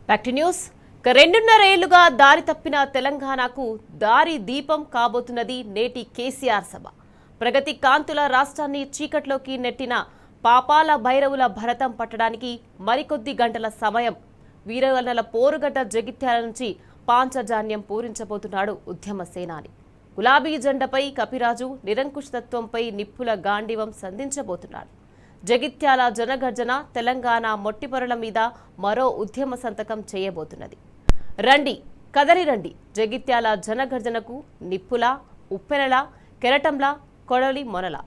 Back to news. 2.5 ఏళ్లుగా దారి తప్పిన తెలంగాణకు దారి దీపం కాబోతున్నది నేటి కేసీఆర్ సభ. ప్రగతి కాంతుల రాష్ట్రాన్ని చీకట్లోకి నెట్టిన పాపాల భైరవుల భరతం పట్టడానికి మరికొద్ది గంటల సమయం. వీరవన్నల పోరుగడ్డ జగిత్యాల నుంచి పాంచజన్యం పూరించబోతున్నాడు ఉద్యమ సేనాని. గులాబీ జెండపై కపిరాజు నిరంకుశతత్వంపై నిప్పుల గాండివం సంధించబోతున్నాడు. జగిత్యాల జనగర్జన తెలంగాణ మొట్టిపొరల మీద మరో ఉద్యమ సంతకం చేయబోతున్నది. రండి కదలి రండి, జగిత్యాల జనగర్జనకు నిప్పుల ఉప్పెనల కెరటంలా కొడలి మొనల.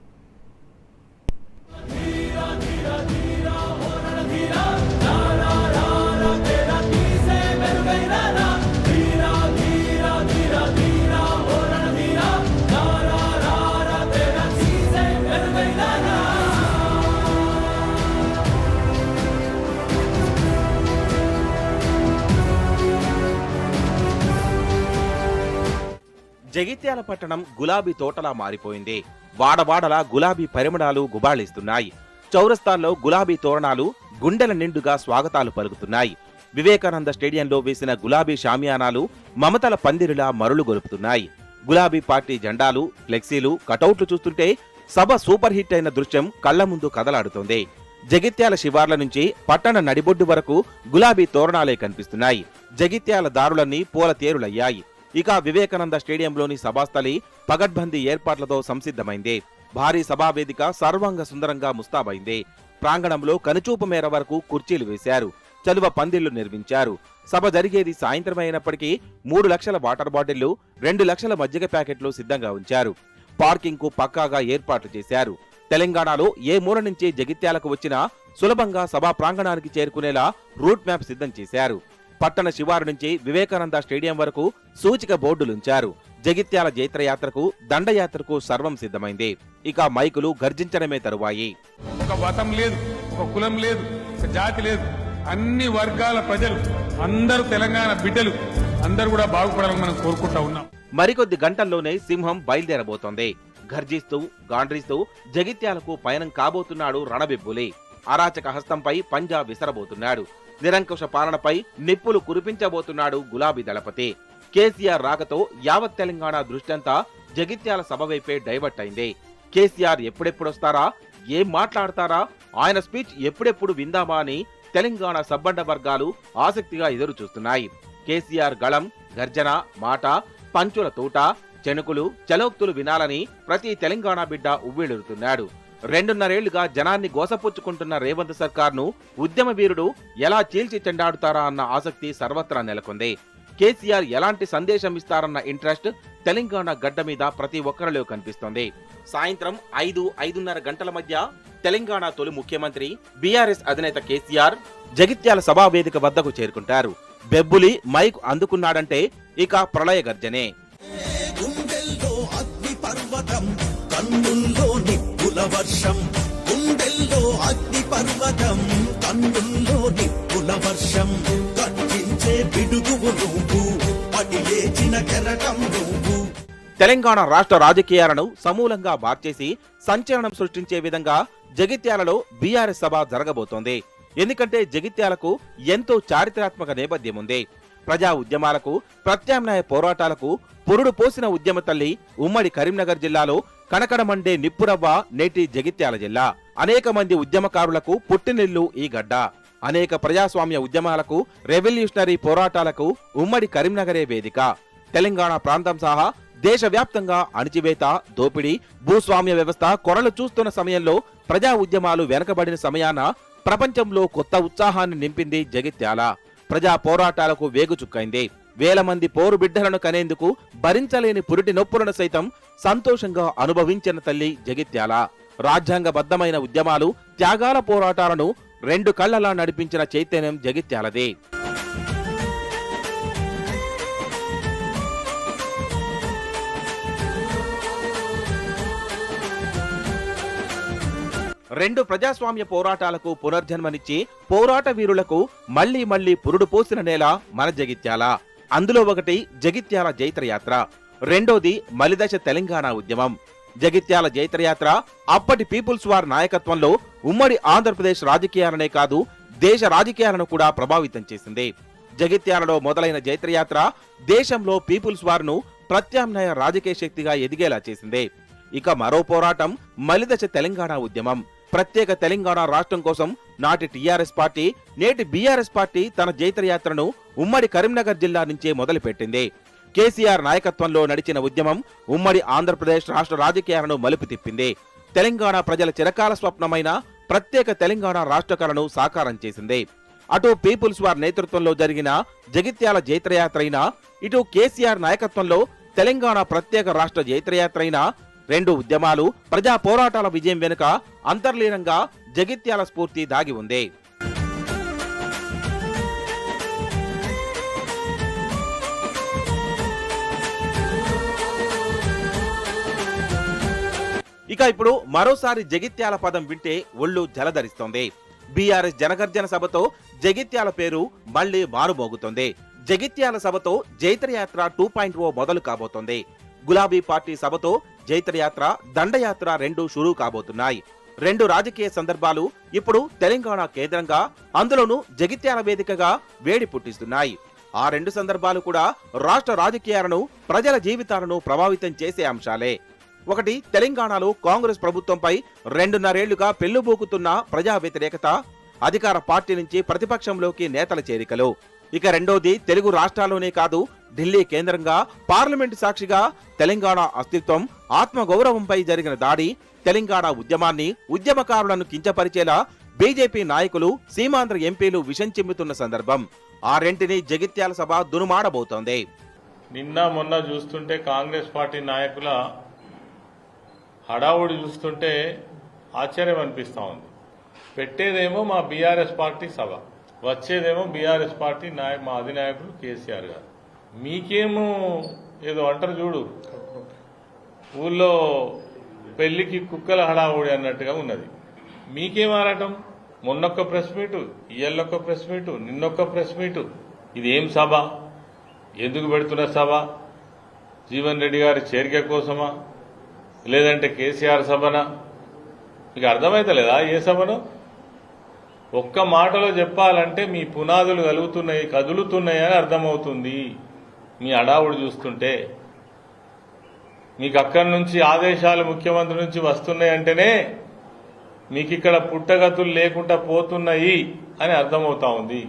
జగిత్యాల పట్టణం గులాబీ తోటలా మారిపోయింది. వాడవాడలా గులాబీ పరిమళాలు గుబాళిస్తున్నాయి. చౌరస్తాల్లో గులాబీ తోరణాలు గుండెల నిండుగా స్వాగతాలు పలుకుతున్నాయి. వివేకానంద స్టేడియంలో వేసిన గులాబీ షామియానాలు మమతల పందిరిలా మరులు గొలుపుతున్నాయి. గులాబీ పార్టీ జెండాలు, ఫ్లెక్సీలు, కటౌట్లు చూస్తుంటే సభ సూపర్ హిట్ అయిన దృశ్యం కళ్ల ముందు కదలాడుతోంది. జగిత్యాల శివార్ల నుంచి పట్టణ నడిబొడ్డు వరకు గులాబీ తోరణాలే కనిపిస్తున్నాయి. జగిత్యాల దారులన్నీ పూల తేరులయ్యాయి. ఇక వివేకానంద స్టేడియంలోని సభాస్థలి పగడ్బందీ ఏర్పాట్లతో సంసిద్ధమైంది. భారీ సభావేదిక సర్వాంగ సుందరంగా ముస్తాబైంది. ప్రాంగణంలో కనుచూపు మేర వరకు కుర్చీలు వేశారు. చలువ పందిళ్లు నిర్మించారు. సభ జరిగేది సాయంత్రం అయినప్పటికీ 3 లక్షల వాటర్ బాటిళ్లు, 2 లక్షల మజ్జిగ ప్యాకెట్లు సిద్ధంగా ఉంచారు. పార్కింగ్ కు పక్కాగా ఏర్పాట్లు చేశారు. తెలంగాణలో ఏ మూల నుంచి జగిత్యాలకు వచ్చినా సులభంగా సభా ప్రాంగణానికి చేరుకునేలా రూట్ మ్యాప్ సిద్ధం చేశారు. పట్టణ శివారు నుంచి వివేకానంద స్టేడియం వరకు సూచిక బోర్డులుంచారు. జగిత్యాల జైత్రయాత్రకు, దండయాత్రకు సర్వం సిద్ధమైంది. ఇక మైకులు గర్జించడమే తరువాయి. ఒక మతం లేదు, ఒక కులం లేదు, ఒక జాతి లేదు. అన్ని వర్గాల ప్రజలు అందరూ తెలంగాణ బిడ్డలు అందరూ కూడా బాగుపడాలని మనం కోరుకుంటా ఉన్నాం. మరికొద్ది గంటల్లోనే సింహం బయలుదేరబోతోంది. గర్జిస్తూ గాండ్రిస్తూ జగిత్యాలకు పయనం కాబోతున్నాడు రణబిబ్బులి. అరాచక హస్తంపై పంజా విసరబోతున్నాడు. నిరంకుశ పాలనపై నిప్పులు కురిపించబోతున్నాడు గులాబీ దళపతి. కేసీఆర్ రాకతో యావత్ తెలంగాణ దృష్టంతా జగిత్యాల సభ వైపే డైవర్ట్ అయింది. కేసీఆర్ ఎప్పుడెప్పుడొస్తారా, ఏం మాట్లాడతారా, ఆయన స్పీచ్ ఎప్పుడెప్పుడు విందామా అని తెలంగాణ సబ్బండ వర్గాలు ఆసక్తిగా ఎదురు చూస్తున్నాయి. కేసీఆర్ గళం, గర్జన, మాట, పంచుల తూట, చెనుకులు, చలోక్తులు వినాలని ప్రతి తెలంగాణ బిడ్డ ఉవ్విళురుతున్నాడు. 2.5 ఏళ్లుగా జనాన్ని గోసపుచ్చుకుంటున్న రేవంత్ సర్కార్ను ఉద్యమ వీరుడు ఎలా చీల్చి చెండాడుతారా అన్న ఆసక్తి సర్వత్రా నెలకొంది. కేసీఆర్ ఎలాంటి సందేశం ఇస్తారన్న ఇంట్రెస్ట్ తెలంగాణ గడ్డ మీద ప్రతి ఒక్కరిలో కనిపిస్తోంది. సాయంత్రం 5-5:30 గంటల మధ్య తెలంగాణ తొలి ముఖ్యమంత్రి బీఆర్ఎస్ అధినేత కేసీఆర్ జగిత్యాల సభావేదిక వద్దకు చేరుకుంటారు. బెబ్బులి మైక్ అందుకున్నాడంటే ఇక ప్రళయ గర్జనే. వర్షం గుండెల్లో అగ్ని పర్వతం, కన్నుల్లో నిప్పుల వర్షం, కట్టించే పిడుగువు నువ్వు, పడి లేచిన కెరటం నువ్వు. తెలంగాణ రాష్ట్ర రాజకీయాలను సమూలంగా మార్చేసి సంచలనం సృష్టించే విధంగా జగిత్యాలలో బీఆర్ఎస్ సభ జరగబోతోంది. ఎందుకంటే జగిత్యాలకు ఎంతో చారిత్రాత్మక నేపథ్యం ఉంది. ప్రజా ఉద్యమాలకు, ప్రత్యామ్నాయ పోరాటాలకు పురుడు పోసిన ఉద్యమ తల్లి ఉమ్మడి కరీంనగర్ జిల్లాలో కనకడమండే నిప్పురవ్వ నేటి జగిత్యాల జిల్లా. అనేక మంది ఉద్యమకారులకు పుట్టినిల్లు ఈ గడ్డ. అనేక ప్రజాస్వామ్య ఉద్యమాలకు, రెవల్యూషనరీ పోరాటాలకు ఉమ్మడి కరీంనగరే వేదిక. తెలంగాణ ప్రాంతం సహా దేశవ్యాప్తంగా అణిచివేత, దోపిడీ, భూస్వామ్య వ్యవస్థ కొరలు చూస్తున్న సమయంలో ప్రజా ఉద్యమాలు వెనకబడిన సమయాన ప్రపంచంలో కొత్త ఉత్సాహాన్ని నింపింది జగిత్యాల. ప్రజా పోరాటాలకు వేగుచుక్కైంది. వేల మంది పోరు బిడ్డలను కనేందుకు భరించలేని పురిటి నొప్పులను సైతం సంతోషంగా అనుభవించిన తల్లి జగిత్యాల. రాజ్యాంగబద్ధమైన ఉద్యమాలు, త్యాగాల పోరాటాలను 2 కళ్లలా నడిపించిన చైతన్యం జగిత్యాలదే. రెండు ప్రజాస్వామ్య పోరాటాలకు పునర్జన్మనిచ్చి పోరాట వీరులకు మళ్లీ మళ్లీ పురుడు పోసిన నేల మన జగిత్యాల. అందులో ఒకటి జగిత్యాల జైత్రయాత్ర, రెండోది మలిదశ తెలంగాణ ఉద్యమం. జగిత్యాల జైత్రయాత్ర అప్పటి పీపుల్స్ వార్ నాయకత్వంలో ఉమ్మడి ఆంధ్రప్రదేశ్ రాజకీయాలనే కాదు దేశ రాజకీయాలను కూడా ప్రభావితం చేసింది. జగిత్యాలలో మొదలైన జైత్రయాత్ర దేశంలో పీపుల్స్ వార్ ను ప్రత్యామ్నాయ రాజకీయ శక్తిగా ఎదిగేలా చేసింది. ఇక మరో పోరాటం మలిదశ తెలంగాణ ఉద్యమం. ప్రత్యేక తెలంగాణ రాష్ట్రం కోసం నాటి టీఆర్ఎస్ పార్టీ, నేటి బీఆర్ఎస్ పార్టీ తన జైత్రయాత్రను ఉమ్మడి కరీంనగర్ జిల్లా నుంచే మొదలుపెట్టింది. కేసీఆర్ నాయకత్వంలో నడిచిన ఉద్యమం ఉమ్మడి ఆంధ్రప్రదేశ్ రాష్ట్ర రాజకీయాలను మలుపు తిప్పింది. తెలంగాణ ప్రజల చిరకాల స్వప్నమైన ప్రత్యేక తెలంగాణ రాష్ట్ర కలను సాకారం చేసింది. అటు పీపుల్స్ వార్ నేతృత్వంలో జరిగిన జగిత్యాల జైత్రయాత్ర అయినా, ఇటు కేసీఆర్ నాయకత్వంలో తెలంగాణ ప్రత్యేక రాష్ట్ర జైత్రయాత్ర అయినా, రెండు ఉద్యమాలు ప్రజా పోరాటాల విజయం వెనుక అంతర్లీనంగా జగిత్యాల స్ఫూర్తి దాగి ఉంది. ఇక ఇప్పుడు మరోసారి జగిత్యాల పదం వింటే ఒళ్ళు జలధరిస్తోంది. బీఆర్ఎస్ జనగర్జన సభతో జగిత్యాల పేరు మళ్లీ మారుమోగుతోంది. జగిత్యాల సభతో జైత్రయాత్ర 2.0 మొదలు కాబోతోంది. గులాబీ పార్టీ సభతో జైత్రయాత్ర, దండయాత్ర రెండు షురూ కాబోతున్నాయి. రెండు రాజకీయ సందర్భాలు ఇప్పుడు తెలంగాణ కేంద్రంగా, అందులోనూ జగిత్యాల వేదికగా వేడి పుట్టిస్తున్నాయి. ఆ రెండు సందర్భాలు కూడా రాష్ట్ర రాజకీయాలను, ప్రజల జీవితాలను ప్రభావితం చేసే అంశాలే. ఒకటి, తెలంగాణలో కాంగ్రెస్ ప్రభుత్వంపై 2.5 ఏళ్లుగా పెళ్లుబూకుతున్న ప్రజా వ్యతిరేకత, అధికార పార్టీ నుంచి ప్రతిపక్షంలోకి నేతల చేరికలు. ఇక రెండోది, తెలుగు రాష్ట్రాల్లోనే కాదు ఢిల్లీ కేంద్రంగా, పార్లమెంటు సాక్షిగా తెలంగాణ అస్తిత్వం, ఆత్మగౌరవంపై జరిగిన దాడి, తెలంగాణ ఉద్యమాన్ని, ఉద్యమకారులను కించపరిచేలా బీజేపీ నాయకులు, సీమాంధ్ర ఎంపీలు విషం చిమ్ముతున్న సందర్భం. ఆ రెంటిని జగిత్యాల సభ దునుమాడబోతోంది. నిన్న మొన్న చూస్తుంటే కాంగ్రెస్ పార్టీ నాయకుల హడావుడి చూస్తుంటే ఆశ్చర్యం అనిపిస్తూ ఉంది. పెట్టేదేమో మా బీఆర్ఎస్ పార్టీ సభ, వచ్చేదేమో బీఆర్ఎస్ పార్టీ మా అధినాయకులు కేసీఆర్ గారు. మీకేమో ఏదో అంటారు చూడు, ఊళ్ళో పెళ్లికి కుక్కల హడావుడి అన్నట్టుగా ఉన్నది. మీకేం ఆరాటం? మొన్నొక్క ప్రెస్ మీటు, ఇయ్యల్లొక్క ప్రెస్ మీటు, నిన్నొక్క ప్రెస్ మీటు. ఇది ఏం సభ? ఎందుకు పెడుతున్న సభ? జీవన్ రెడ్డి గారి చేరిక కోసమా, లేదంటే కేసీఆర్ సభనా? మీకు అర్థమైతలేదా ఏ సభను? ఒక్క మాటలో చెప్పాలంటే మీ పునాదులు కలుగుతున్నాయి, కదులుతున్నాయి అని అర్థమవుతుంది. మీ అడావుడు చూస్తుంటే మీకు అక్కడి నుంచి ఆదేశాలు ముఖ్యమంత్రి నుంచి వస్తున్నాయి అంటేనే మీకు ఇక్కడ పుట్టగతులు లేకుండా పోతున్నాయి అని అర్థమవుతా ఉంది.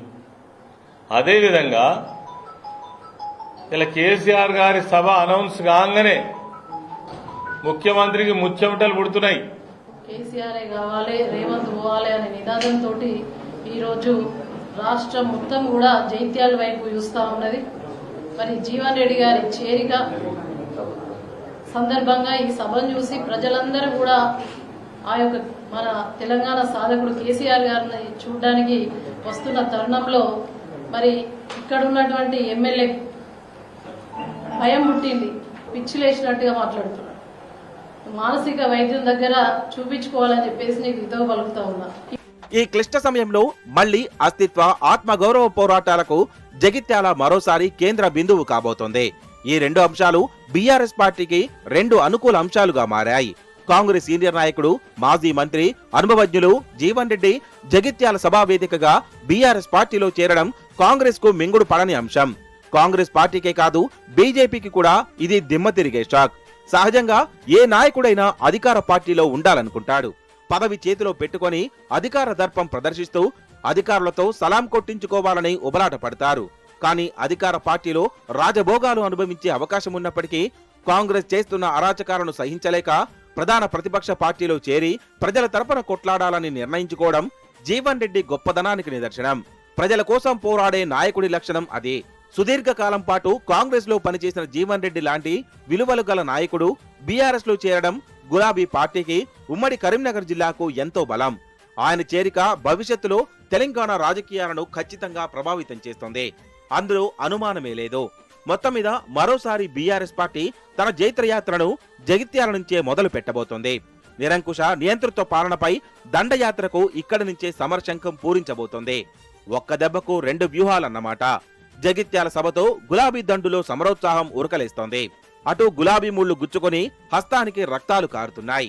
అదేవిధంగా ఇలా కేసీఆర్ గారి సభ అనౌన్స్ కాగానే ముఖ్యమంత్రికి ముచ్చెమటలు పుడుతున్నాయి. కేసీఆర్ కావాలి, రేవంత్ పోవాలి అనే నినాదంతో ఈరోజు రాష్ట్రం మొత్తం కూడా జైత్యాల వైపు చూస్తూ ఉన్నది. మరి జీవన్ రెడ్డి గారి చేరిక సందర్భంగా ఈ సభను చూసి ప్రజలందరూ కూడా ఆ యొక్క మన తెలంగాణ సాధకుడు కేసీఆర్ గారిని చూడడానికి వస్తున్న తరుణంలో మరి ఇక్కడ ఉన్నటువంటి ఎమ్మెల్యే భయం పుట్టింది, పిచ్చిలేసినట్టుగా మాట్లాడుతున్నారు. మానసిక వైద్యం దగ్గర చూపించుకోవాలని చెప్పేసి నీకు ఇదో పలుకుతా ఉన్నా. ఈ క్లిష్ట సమయంలో మళ్లీ అస్తిత్వ, ఆత్మగౌరవ పోరాటాలకు జగిత్యాల మరోసారి కేంద్ర బిందువు కాబోతోంది. ఈ రెండు అంశాలు బీఆర్ఎస్ పార్టీకి రెండు అనుకూల అంశాలుగా మారాయి. కాంగ్రెస్ సీనియర్ నాయకుడు, మాజీ మంత్రి, అనుభవజ్ఞులు జీవన్ రెడ్డి జగిత్యాల సభా వేదికగా బీఆర్ఎస్ పార్టీలో చేరడం కాంగ్రెస్ కు మింగుడు పడని అంశం. కాంగ్రెస్ పార్టీకే కాదు బీజేపీకి కూడా ఇది దిమ్మ తిరిగే షాక్. సహజంగా ఏ నాయకుడైనా అధికార పార్టీలో ఉండాలనుకుంటాడు. పదవి చేతిలో పెట్టుకొని అధికార దర్పం ప్రదర్శిస్తూ అధికారులతో సలాం కొట్టించుకోవాలని ఉబలాట పడతారు. కానీ అధికార పార్టీలో రాజభోగాలు అనుభవించే అవకాశం ఉన్నప్పటికీ కాంగ్రెస్ చేస్తున్న అరాచకాలను సహించలేక ప్రధాన ప్రతిపక్ష పార్టీలో చేరి ప్రజల తరపున కొట్లాడాలని నిర్ణయించుకోవడం జీవన్ రెడ్డి గొప్పదనానికి నిదర్శనం. ప్రజల కోసం పోరాడే నాయకుడి లక్షణం అదే. సుదీర్ఘకాలం పాటు కాంగ్రెస్ లో పనిచేసిన జీవన్ రెడ్డి లాంటి విలువలు గల నాయకుడు బీఆర్ఎస్ లో చేరడం గులాబీ పార్టీకి, ఉమ్మడి కరీంనగర్ జిల్లాకు ఎంతో బలం. ఆయన చేరిక భవిష్యత్తులో తెలంగాణ రాజకీయాలను ఖచ్చితంగా ప్రభావితం చేస్తోంది. అందులో అనుమానమే లేదు. మొత్తం మీద మరోసారి బీఆర్ఎస్ పార్టీ తన జైత్రయాత్రను జగిత్యాల నుంచే మొదలు పెట్టబోతోంది. నిరంకుశ నియంతృత్వ పాలనపై దండయాత్రకు ఇక్కడి నుంచే సమరశంఖం పూరించబోతోంది. ఒక్క దెబ్బకు రెండు వ్యూహాలన్నమాట. జగిత్యాల సభతో గులాబీ దండులో సమరోత్సాహం ఉరకలేస్తోంది. అటు గులాబీ ముళ్లు గుచ్చుకొని హస్తానికి రక్తాలు కారుతున్నాయి.